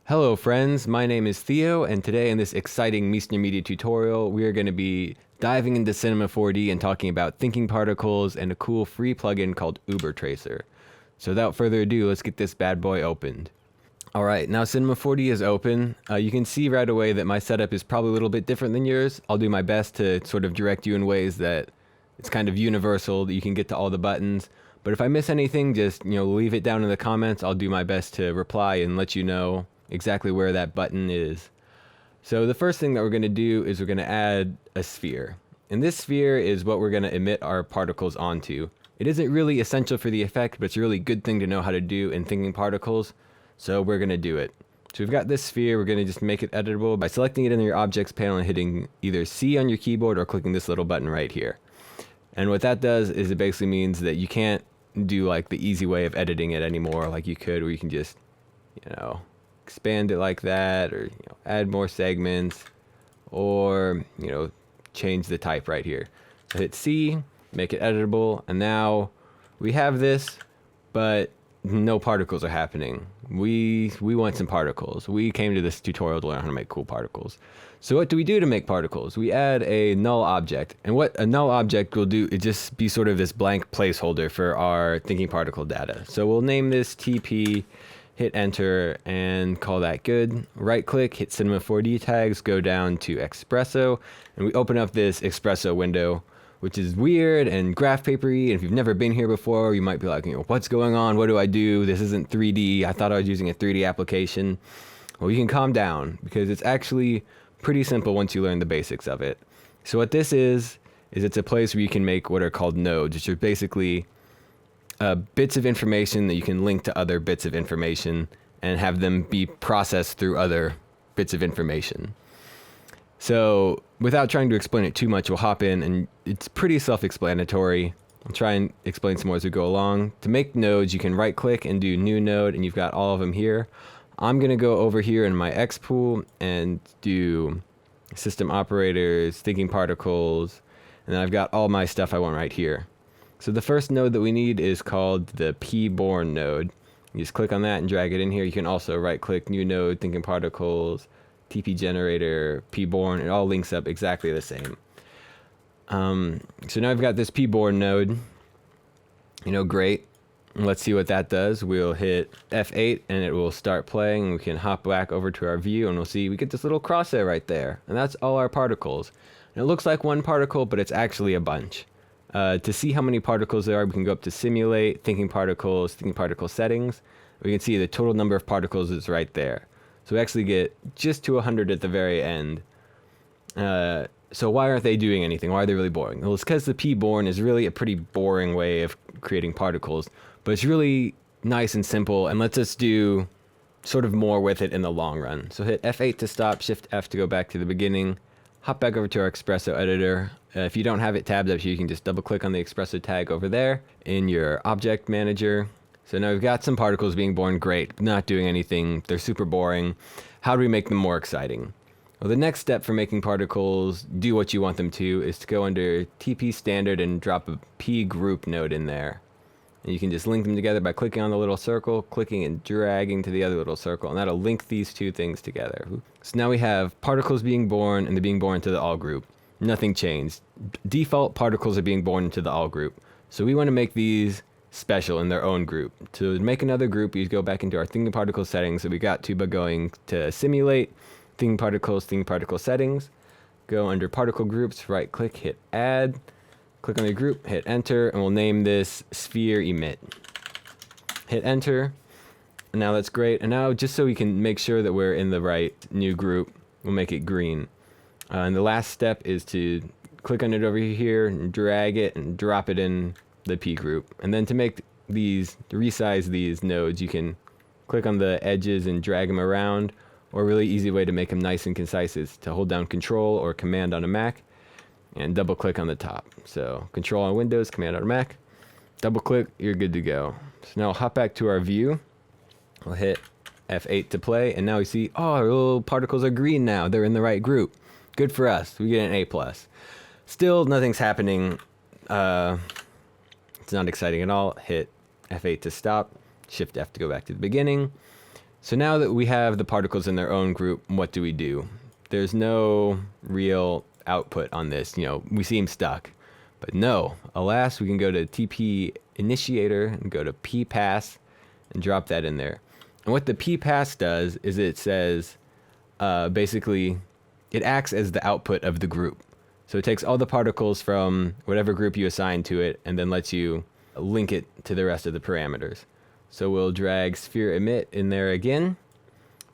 Hello friends, my name is Theo, and today in this exciting Meissner Media tutorial, we are going to be diving into Cinema 4D and talking about thinking particles and a cool free plugin called ubertracer. So without further ado, let's get this bad boy opened. Alright, now Cinema 4D is open. You can see right away that my setup is probably a little bit different than yours. I'll do my best to sort of direct you in ways that it's kind of universal, that you can get to all the buttons. But if I miss anything, just leave it down in the comments. I'll do my best to reply and let you know exactly where that button is. So the first thing that we're going to do is we're going to add a sphere. And this sphere is what we're going to emit our particles onto. It isn't really essential for the effect, but it's a really good thing to know how to do in thinking particles. So we're going to do it. So we've got this sphere. We're going to just make it editable by selecting it in your objects panel and hitting either C on your keyboard or clicking this little button right here. And what that does is it basically means that you can't do like the easy way of editing it anymore like you could, where you can just, expand it like that, or add more segments, or change the type right here. So hit C, make it editable, and now we have this, but no particles are happening. We want some particles. We came to this tutorial to learn how to make cool particles. So what do we do to make particles? We add a null object, and what a null object will do is just be sort of this blank placeholder for our thinking particle data. So we'll name this TP, hit enter, and call that good. Right click, hit Cinema 4D tags, go down to Espresso, and we open up this Espresso window, which is weird and graph papery. And if you've never been here before, you might be like, what's going on? What do I do? This isn't 3D. I thought I was using a 3D application. Well, you can calm down because it's actually pretty simple once you learn the basics of it. So what this is it's a place where you can make what are called nodes, which are basically bits of information that you can link to other bits of information and have them be processed through other bits of information. So without trying to explain it too much, we'll hop in, and it's pretty self-explanatory. I'll try and explain some more as we go along. To make nodes, you can right click and do new node, and you've got all of them here. I'm going to go over here in my X pool and do system operators, thinking particles, and then I've got all my stuff I want right here. So the first node that we need is called the p-born node. You just click on that and drag it in here. You can also right click, new node, thinking particles, TP generator, p-born. It all links up exactly the same. So now I've got this p-born node. Great. Let's see what that does. We'll hit F8 and it will start playing. We can hop back over to our view and we'll see we get this little crosshair right there. And that's all our particles. And it looks like one particle, but it's actually a bunch. To see how many particles there are, we can go up to Simulate, Thinking Particles, Thinking Particle Settings. We can see the total number of particles is right there. So we actually get just to 100 at the very end. So why aren't they doing anything? Why are they really boring? Well, it's because the p-born is really a pretty boring way of creating particles, but it's really nice and simple and lets us do sort of more with it in the long run. So hit F8 to stop, Shift F to go back to the beginning. Hop back over to our Espresso editor. If you don't have it tabbed up here, you can just double click on the Espresso tag over there in your object manager. So now we've got some particles being born. Great, not doing anything. They're super boring. How do we make them more exciting? Well, the next step for making particles do what you want them to is to go under TP standard and drop a P group node in there. And you can just link them together by clicking on the little circle, clicking and dragging to the other little circle, and that'll link these two things together. So now we have particles being born, and they're being born into the all group. Nothing changed. Default particles are being born into the all group. So we want to make these special in their own group. To make another group, you go back into our thinking particle settings that we got to by going to Simulate, Thinking Particle Settings, go under Particle Groups, right click, hit Add, click on the group, hit enter, and we'll name this Sphere Emit. Hit enter, and now that's great. And now just so we can make sure that we're in the right new group, we'll make it green. And the last step is to click on it over here and drag it and drop it in the P group. And then to make these, to resize these nodes, you can click on the edges and drag them around, or a really easy way to make them nice and concise is to hold down Control or Command on a Mac and double click on the top. So Control on Windows, Command on a Mac, double click, you're good to go. So now we'll hop back to our view. We'll hit F8 to play, and now we see, oh, our little particles are green now. They're in the right group. Good for us. We get an A+. Still, nothing's happening. It's not exciting at all. Hit F8 to stop. Shift F to go back to the beginning. So now that we have the particles in their own group, what do we do? There's no real output on this. We seem stuck. But no, alas, we can go to TP initiator and go to ppass and drop that in there. And what the ppass does is it says, basically, it acts as the output of the group. So it takes all the particles from whatever group you assign to it and then lets you link it to the rest of the parameters. So we'll drag sphere emit in there again.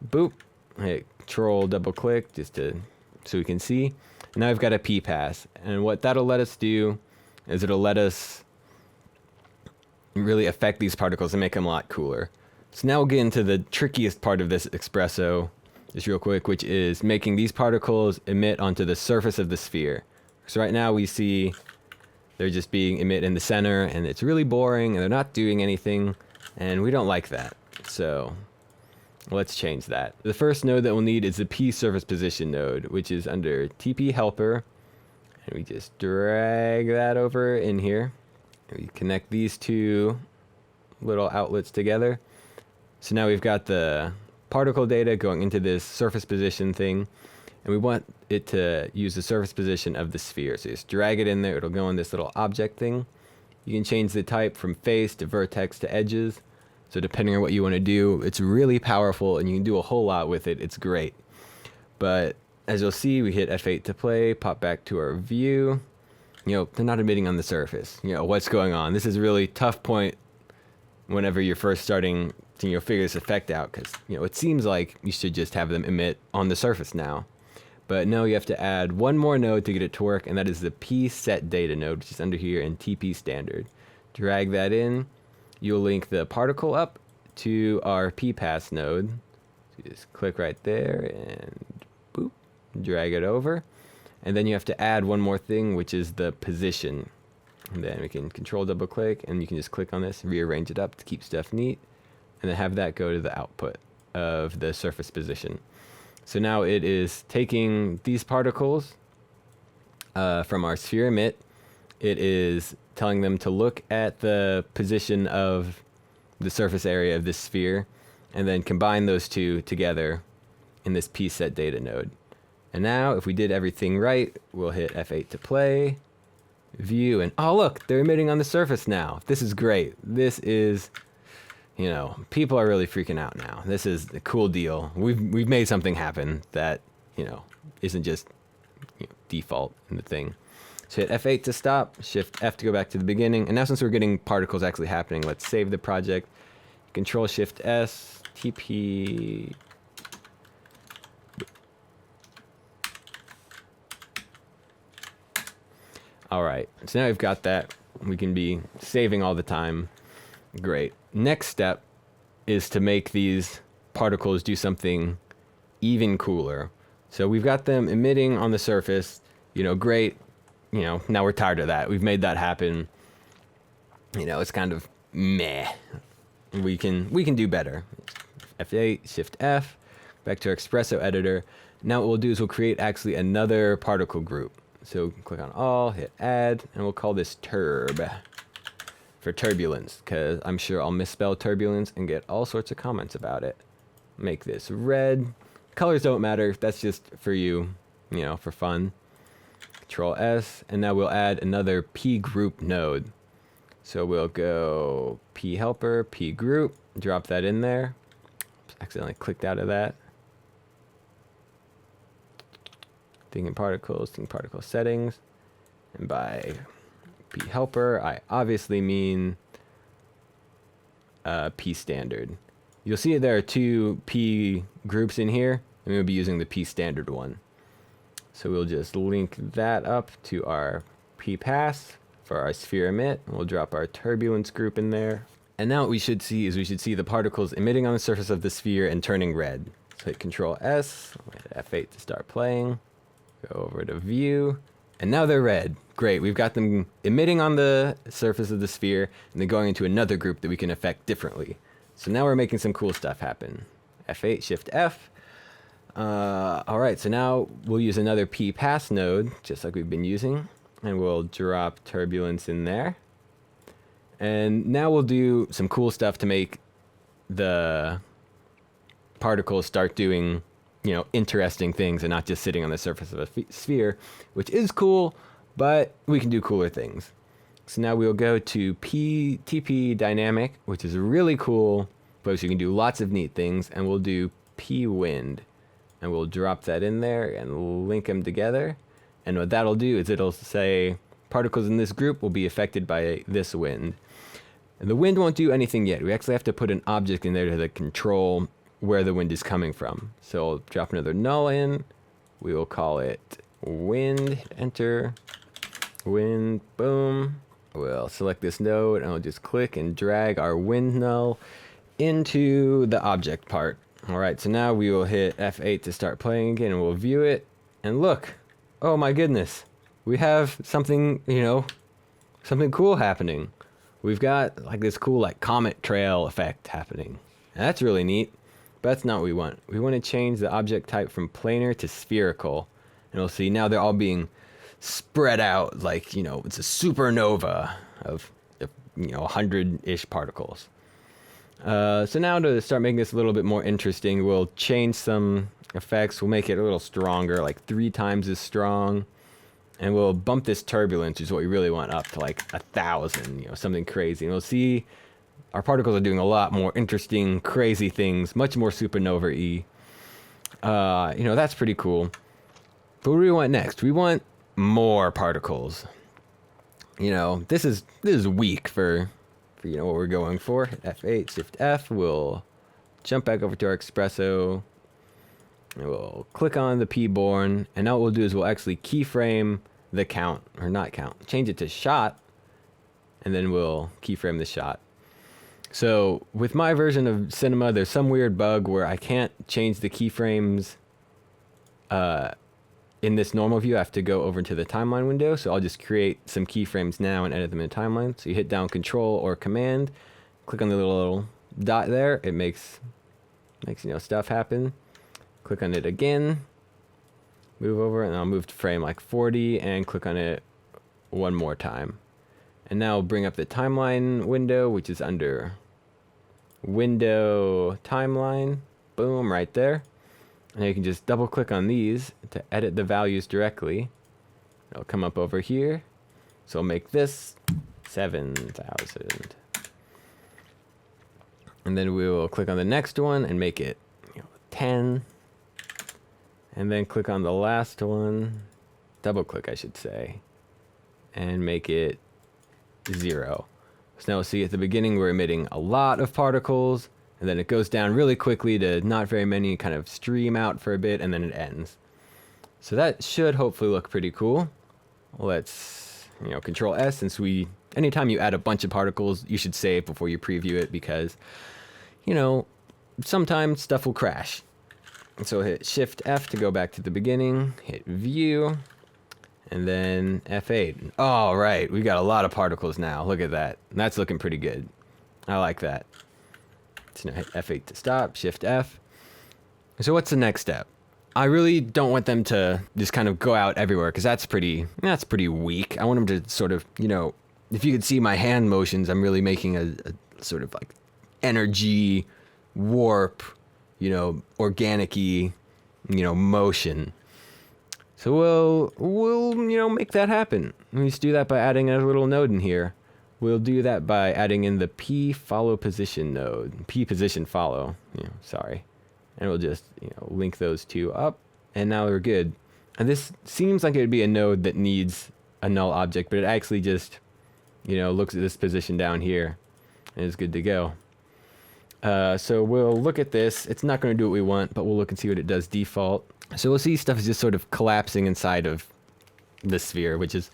Boop. Hit control double click so we can see. And now I've got a ppass. And what that'll let us do is it'll let us really affect these particles and make them a lot cooler. So now we'll get into the trickiest part of this espresso, just real quick, which is making these particles emit onto the surface of the sphere. So right now we see they're just being emit in the center, and it's really boring, and they're not doing anything, and we don't like that. So let's change that. The first node that we'll need is the P surface position node, which is under TP helper, and we just drag that over in here. And we connect these two little outlets together. So now we've got the particle data going into this surface position thing, and we want it to use the surface position of the sphere. So just drag it in there, it'll go in this little object thing. You can change the type from face to vertex to edges. So depending on what you want to do, it's really powerful and you can do a whole lot with it. It's great. But as you'll see, we hit F8 to play, pop back to our view. They're not emitting on the surface. What's going on? This is a really tough point whenever you're first starting to figure this effect out, because it seems like you should just have them emit on the surface now. But no, you have to add one more node to get it to work, and that is the P set data node, which is under here in TP standard. Drag that in. You'll link the particle up to our ppass node. So you just click right there and boop, drag it over. And then you have to add one more thing, which is the position. And then we can control double click, and you can just click on this, rearrange it up to keep stuff neat, and then have that go to the output of the surface position. So now it is taking these particles from our sphere emit. It is telling them to look at the position of the surface area of this sphere, and then combine those two together in this P set data node. And now, if we did everything right, we'll hit F8 to play, view, and oh look, they're emitting on the surface now. This is great. This is, people are really freaking out now. This is a cool deal. We've made something happen that, isn't just default in the thing. So hit F8 to stop, Shift F to go back to the beginning. And now since we're getting particles actually happening, let's save the project. Control Shift S, TP. All right, so now we've got that. We can be saving all the time. Great. Next step is to make these particles do something even cooler. So we've got them emitting on the surface, great. Now we're tired of that. We've made that happen. It's kind of meh. We can do better. F8, Shift F, back to our Espresso editor. Now what we'll do is we'll create actually another particle group. So click on all, hit add, and we'll call this turb for turbulence, because I'm sure I'll misspell turbulence and get all sorts of comments about it. Make this red. Colors don't matter. That's just for you, for fun. Control S, and now we'll add another P group node. So we'll go P helper, P group, drop that in there. Accidentally clicked out of that. Thinking particle settings. And by P helper, I obviously mean P standard. You'll see there are two P groups in here, and we'll be using the P standard one. So we'll just link that up to our P pass for our sphere emit, and we'll drop our turbulence group in there. And now what we should see is the particles emitting on the surface of the sphere and turning red. So hit Control S, hit F8 to start playing. Go over to view, and now they're red. Great, we've got them emitting on the surface of the sphere and then going into another group that we can affect differently. So now we're making some cool stuff happen. F8, Shift F. All right, so now we'll use another P pass node, just like we've been using, and we'll drop turbulence in there. And now we'll do some cool stuff to make the particles start doing, interesting things and not just sitting on the surface of a sphere, which is cool, but we can do cooler things. So now we'll go to TP dynamic, which is a really cool place. You can do lots of neat things, and we'll do P wind, and we'll drop that in there and link them together. And what that'll do is it'll say particles in this group will be affected by this wind. And the wind won't do anything yet. We actually have to put an object in there to control where the wind is coming from. So I'll drop another null in. We will call it wind, hit enter, wind, boom. We'll select this node, and I'll just click and drag our wind null into the object part. All right, so now we will hit F8 to start playing again, and we'll view it. And look, oh my goodness, we have something, something cool happening. We've got like this cool comet trail effect happening. And that's really neat, but that's not what we want. We want to change the object type from planar to spherical. And we'll see now they're all being spread out like, it's a supernova of 100-ish particles. So now to start making this a little bit more interesting, we'll change some effects. We'll make it a little stronger, like 3 times as strong. And we'll bump this turbulence, which is what we really want, up to like 1,000, something crazy. And we'll see our particles are doing a lot more interesting, crazy things, much more supernova-y. That's pretty cool. But what do we want next? We want more particles. This is weak for what we're going for. F8, Shift F. We'll jump back over to our Espresso. And we'll click on the P born. And now what we'll do is we'll actually keyframe the count, or not count. Change it to shot. And then we'll keyframe the shot. So with my version of Cinema, there's some weird bug where I can't change the keyframes in this normal view. I have to go over to the timeline window. So I'll just create some keyframes now and edit them in the timeline. So you hit down Control or Command, click on the little dot there. It makes stuff happen. Click on it again, move over, and I'll move to frame like 40 and click on it one more time. And now I'll bring up the timeline window, which is under Window Timeline. Boom, right there. And you can just double click on these to edit the values directly. It'll come up over here. So I'll make this 7,000. And then we will click on the next one and make it 10. And then click on the last one, double click I should say, and make it 0. So now we'll see at the beginning we're emitting a lot of particles, and then it goes down really quickly to not very many, kind of stream out for a bit, and then it ends. So that should hopefully look pretty cool. Let's, Control S, since anytime you add a bunch of particles, you should save before you preview it because, sometimes stuff will crash. So hit Shift F to go back to the beginning, hit View, and then F8. All right, we got a lot of particles now. Look at that. That's looking pretty good. I like that. So now hit F8 to stop, Shift F. So what's the next step? I really don't want them to just kind of go out everywhere because that's pretty weak. I want them to sort of, if you could see my hand motions, I'm really making a sort of like energy warp, organic-y, motion. So we'll make that happen. We just do that by adding a little node in here. We'll do that by adding in the P follow position node, P position follow, sorry. And we'll just, link those two up, and now we're good. And this seems like it would be a node that needs a null object, but it actually just, looks at this position down here, and is good to go. So we'll look at this. It's not going to do what we want, but we'll look and see what it does default. So we'll see stuff is just sort of collapsing inside of the sphere, which is,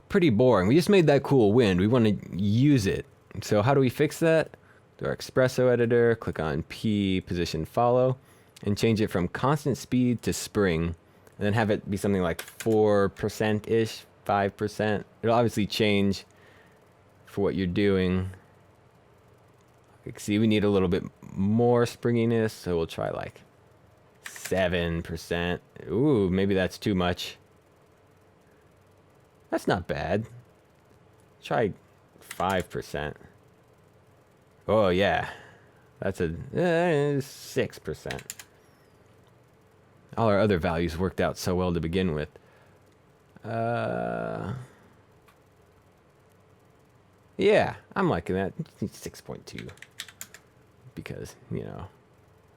pretty boring. We just made that cool wind. We want to use it. So how do we fix that? Do our Espresso editor, click on P position follow, and change it from constant speed to spring, and then have it be something like 4%-ish, 5%. It'll obviously change for what you're doing. See, we need a little bit more springiness, so we'll try like 7%. Ooh, maybe that's too much. That's not bad. Try 5%. Oh, yeah. That's a 6%. All our other values worked out so well to begin with. Yeah, I'm liking that. 6.2. Because, you know,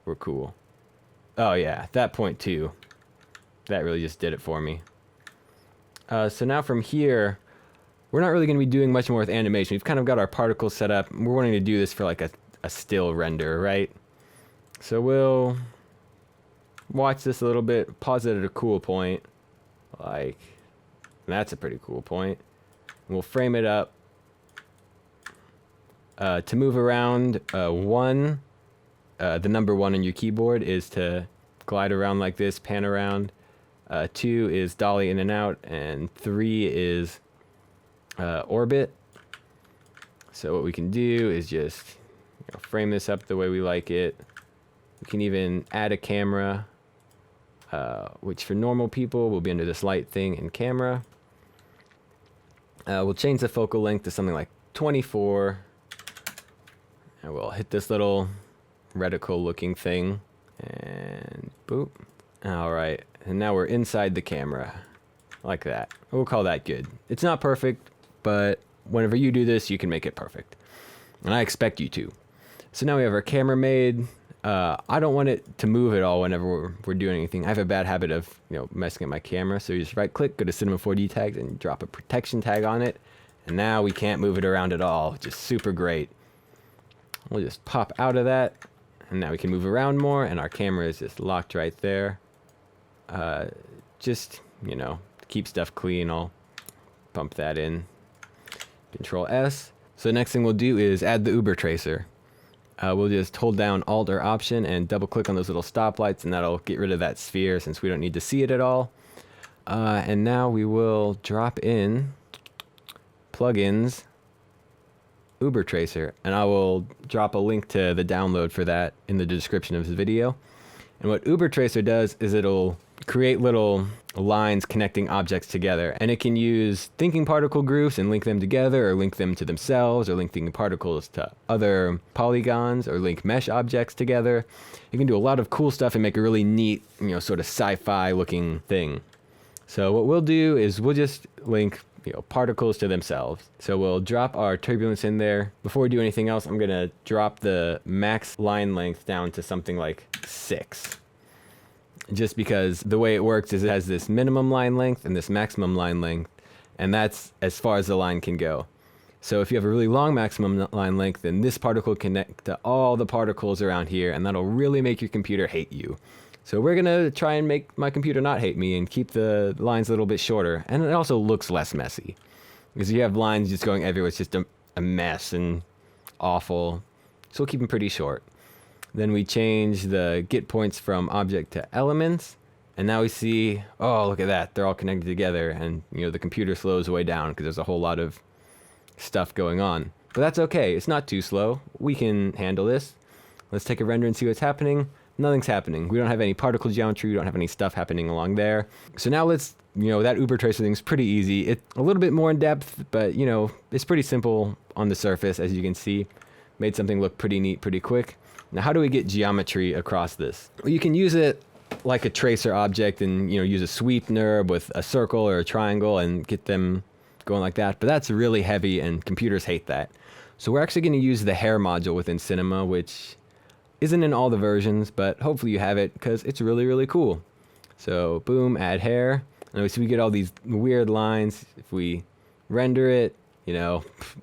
we're cool. Oh yeah, that 0.2. That really just did it for me. So now from here, we're not really going to be doing much more with animation. We've kind of got our particles set up. We're wanting to do this for like a still render, right? So we'll watch this a little bit, pause it at a cool point. Like, that's a pretty cool point. We'll frame it up. To move around, the number 1 on your keyboard is to glide around like this, pan around. 2 is dolly in and out, and 3 is orbit. So what we can do is just frame this up the way we like it. We can even add a camera, which for normal people will be under this light thing in camera. We'll change the focal length to something like 24. And we'll hit this little reticle looking thing. And boop. Alright. And now we're inside the camera. Like that. We'll call that good. It's not perfect, but whenever you do this, you can make it perfect. And I expect you to. So now we have our camera made. I don't want it to move at all whenever we're doing anything. I have a bad habit of messing up my camera. So you just right click, go to Cinema 4D tags, and drop a protection tag on it. And now we can't move it around at all. Just super great. We'll just pop out of that, and now we can move around more, and our camera is just locked right there. Just, keep stuff clean, I'll bump that in. Control S. So the next thing we'll do is add the ubertracer. We'll just hold down Alt or Option and double click on those little stoplights, and that'll get rid of that sphere since we don't need to see it at all. And now we will drop in plugins, ubertracer, and I will drop a link to the download for that in the description of this video. And what ubertracer does is it'll create little lines connecting objects together, and it can use thinking particle groups and link them together, or link them to themselves, or link thinking particles to other polygons, or link mesh objects together. It can do a lot of cool stuff and make a really neat, sort of sci-fi looking thing. So what we'll do is we'll just link particles to themselves. So we'll drop our turbulence in there. Before we do anything else, I'm gonna drop the max line length down to something like 6. Just because the way it works is it has this minimum line length and this maximum line length, and that's as far as the line can go. So if you have a really long maximum line length, then this particle can connect to all the particles around here, and that'll really make your computer hate you. So we're gonna try and make my computer not hate me and keep the lines a little bit shorter, and it also looks less messy. Because you have lines just going everywhere, it's just a mess and awful. So we'll keep them pretty short. Then we change the get points from object to elements, and now we see, oh, look at that, they're all connected together, and the computer slows way down because there's a whole lot of stuff going on. But that's okay, it's not too slow. We can handle this. Let's take a render and see what's happening. Nothing's happening. We don't have any particle geometry. We don't have any stuff happening along there. So now let's, that ubertracer thing's pretty easy. It's a little bit more in depth, but, it's pretty simple on the surface, as you can see. Made something look pretty neat pretty quick. Now, how do we get geometry across this? Well, you can use it like a tracer object and, use a sweep NURB with a circle or a triangle and get them going like that. But that's really heavy, and computers hate that. So we're actually going to use the hair module within Cinema, which isn't in all the versions, but hopefully you have it because it's really, really cool. So boom, add hair. And so we get all these weird lines. If we render it,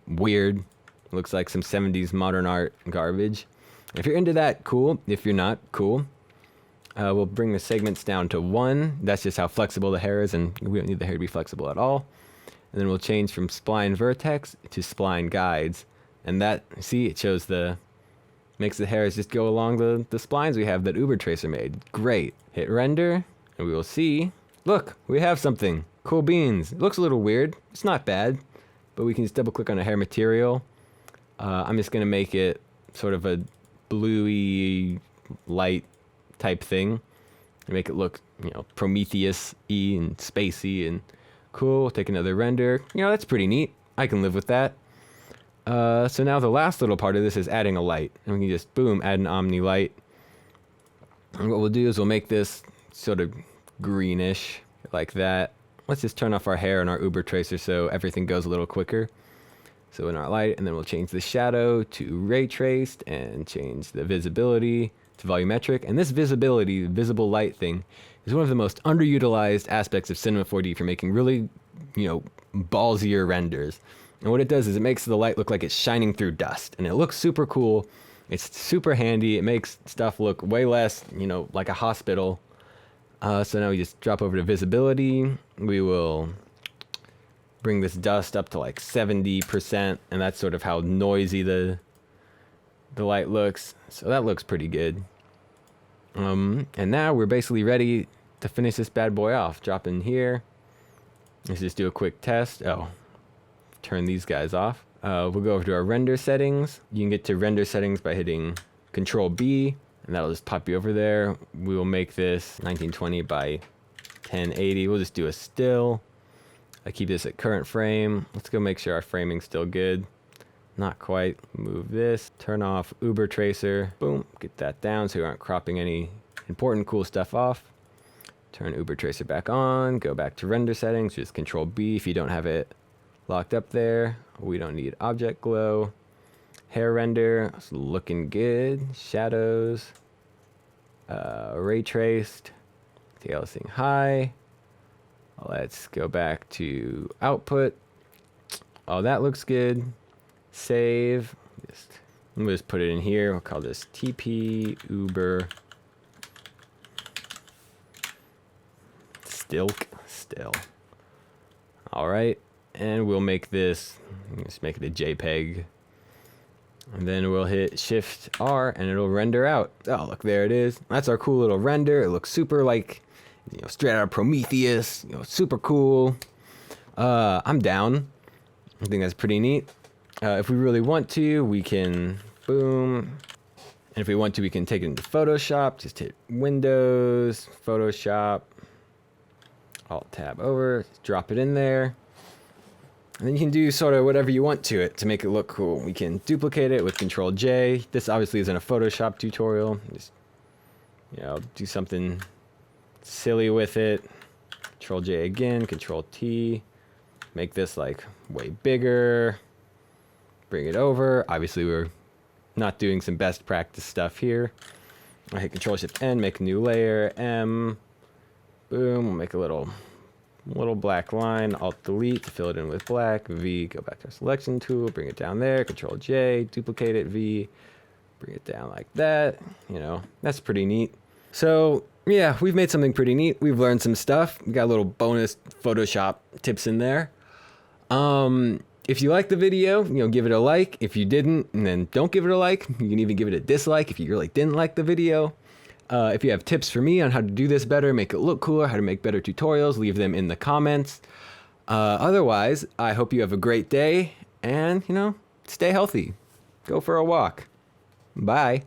weird. It looks like some 70s modern art garbage. If you're into that, cool. If you're not, cool. We'll bring the segments down to 1. That's just how flexible the hair is, and we don't need the hair to be flexible at all. And then we'll change from spline vertex to spline guides. And that, see, it shows makes the hairs just go along the splines we have that ubertracer made. Great. Hit render, and we will see, look, we have something. Cool beans. It looks a little weird. It's not bad, but we can just double click on a hair material. I'm just going to make it sort of a bluey light type thing and make it look, Prometheus-y and spacey and cool. Take another render. That's pretty neat. I can live with that. So now the last little part of this is adding a light. And we can just, boom, add an omni light. And what we'll do is we'll make this sort of greenish, like that. Let's just turn off our hair and our ubertracer so everything goes a little quicker. So in our light, and then we'll change the shadow to ray traced and change the visibility to volumetric. And this visibility, visible light thing, is one of the most underutilized aspects of Cinema 4D for making really, ballsier renders. And what it does is it makes the light look like it's shining through dust, and it looks super cool. It's super handy. It makes stuff look way less, like a hospital. So now we just drop over to visibility. We will bring this dust up to like 70%, and that's sort of how noisy the light looks. So that looks pretty good. And now we're basically ready to finish this bad boy off. Drop in here. Let's just do a quick test. Turn these guys off. We'll go over to our render settings. You can get to render settings by hitting Control B, and that'll just pop you over there. We will make this 1920 by 1080. We'll just do a still. I keep this at current frame. Let's go make sure our framing's still good. Not quite. Move this. Turn off ubertracer. Boom. Get that down so you aren't cropping any important cool stuff off. Turn ubertracer back on. Go back to render settings. Just Control B if you don't have it locked up there. We don't need object glow. Hair render. It's looking good. Shadows. Ray traced. Aliasing high. Let's go back to output. Oh, that looks good. Save. I'm gonna just put it in here. We'll call this TP Uber still. All right, and we'll make this. Let's make it a JPEG, and then we'll hit Shift R, and it'll render out. Oh, look, there it is. That's our cool little render. It looks super like, straight out of Prometheus. Super cool. I'm down. I think that's pretty neat. If we really want to, we can, boom. And if we want to, we can take it into Photoshop. Just hit Windows, Photoshop, Alt Tab over, drop it in there. And then you can do sort of whatever you want to it to make it look cool. We can duplicate it with Control J. This obviously isn't a Photoshop tutorial. Just, do something silly with it. Control J again, Control T. Make this like way bigger. Bring it over. Obviously, we're not doing some best practice stuff here. I hit Control Shift N, make a new layer, M. Boom. We'll make a little black line. Alt Delete to fill it in with black. V. Go back to our selection tool. Bring it down there. Control J. Duplicate it. V. Bring it down like that. That's pretty neat. So yeah, we've made something pretty neat. We've learned some stuff. We got a little bonus Photoshop tips in there. If you liked the video, give it a like. If you didn't, and then don't give it a like. You can even give it a dislike if you really didn't like the video. If you have tips for me on how to do this better, make it look cooler, how to make better tutorials, leave them in the comments. Otherwise, I hope you have a great day and, stay healthy. Go for a walk. Bye.